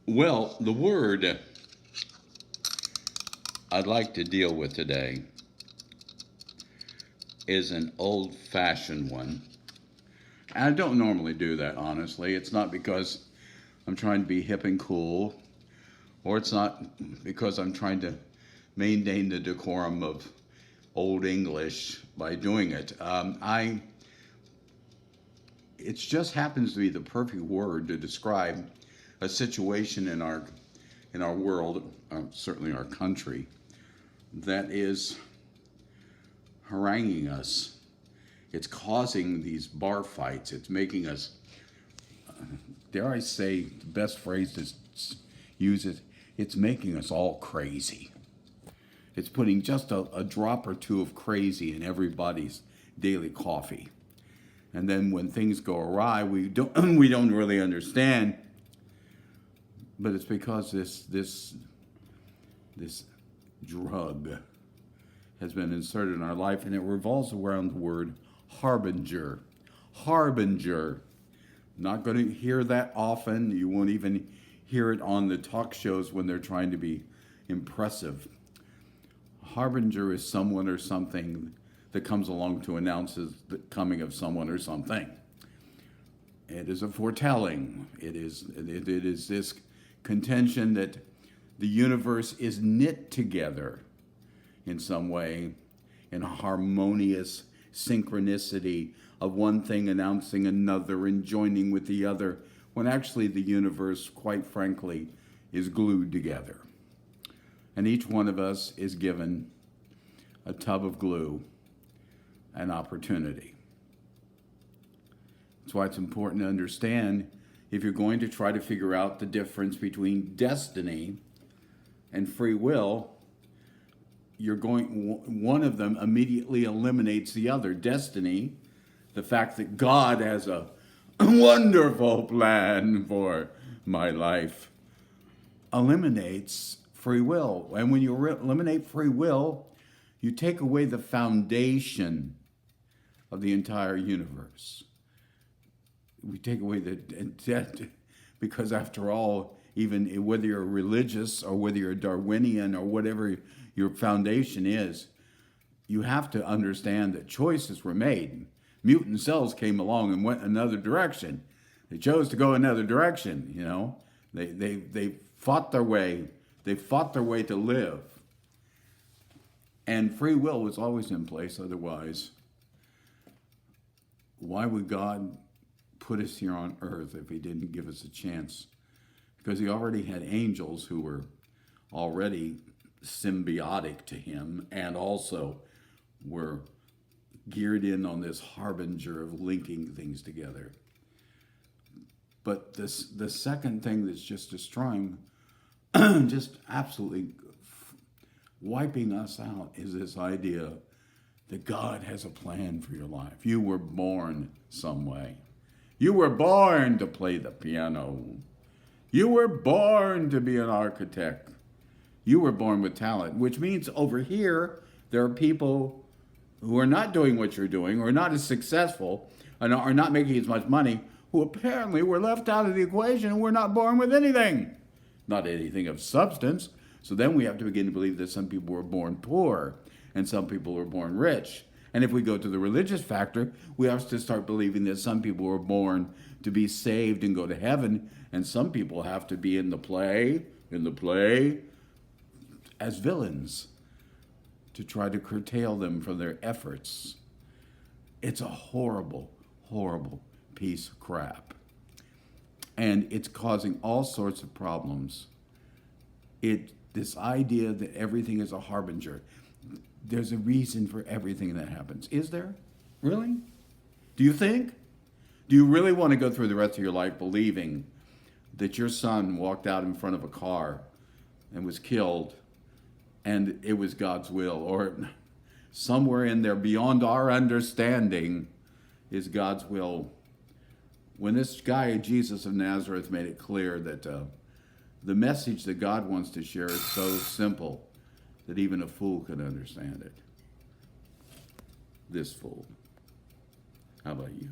Well, the word I'd like to deal with today is an old fashioned one. And I don't normally do that, honestly. It's not because I'm trying to be hip and cool, or it's not because I'm trying to maintain the decorum of Old English by doing it. It just happens to be the perfect word to describe a situation in our world, certainly our country, that is haranguing us. It's causing these bar fights. It's making us, dare I say, the best phrase to use it, it's making us all crazy. It's putting just a drop or two of crazy in everybody's daily coffee. And then when things go awry, we don't we don't really understand. But it's because this drug has been inserted in our life, and it revolves around the word harbinger. Harbinger. Not going to hear that often. You won't even hear it on the talk shows when they're trying to be impressive. Harbinger is someone or something that comes along to announce the coming of someone or something. It is a foretelling. It is this contention that the universe is knit together in some way, in a harmonious synchronicity of one thing announcing another and joining with the other, when actually the universe, quite frankly, is glued together. And each one of us is given a tub of glue, an opportunity. That's why it's important to understand, if you're going to try to figure out the difference between destiny and free will, one of them immediately eliminates the other. Destiny, the fact that God has a wonderful plan for my life, eliminates free will. And when you eliminate free will, you take away the foundation of the entire universe. We take away the debt, because after all, even whether you're religious or whether you're Darwinian or whatever your foundation is, you have to understand that choices were made. Mutant cells came along and went another direction. They chose to go another direction, you know. They fought their way. They fought their way to live. And free will was always in place. Otherwise, why would God put us here on earth if he didn't give us a chance? Because he already had angels who were already symbiotic to him and also were geared in on this harbinger of linking things together. But the second thing that's just destroying, just absolutely wiping us out, is this idea that God has a plan for your life. You were born some way. You were born to play the piano. You were born to be an architect. You were born with talent, which means over here, there are people who are not doing what you're doing, or not as successful, and are not making as much money, who apparently were left out of the equation and were not born with anything. Not anything of substance. So then we have to begin to believe that some people were born poor and some people were born rich. And if we go to the religious factor, we have to start believing that some people were born to be saved and go to heaven, and some people have to be in the play as villains to try to curtail them from their efforts. It's a horrible, horrible piece of crap. And it's causing all sorts of problems. This idea that everything is a harbinger. There's a reason for everything that happens. Is there? Really? Do you think? Do you really want to go through the rest of your life believing that your son walked out in front of a car and was killed and it was God's will? Or somewhere in there beyond our understanding is God's will? When this guy, Jesus of Nazareth, made it clear that the message that God wants to share is so simple that even a fool can understand it. This fool. How about you?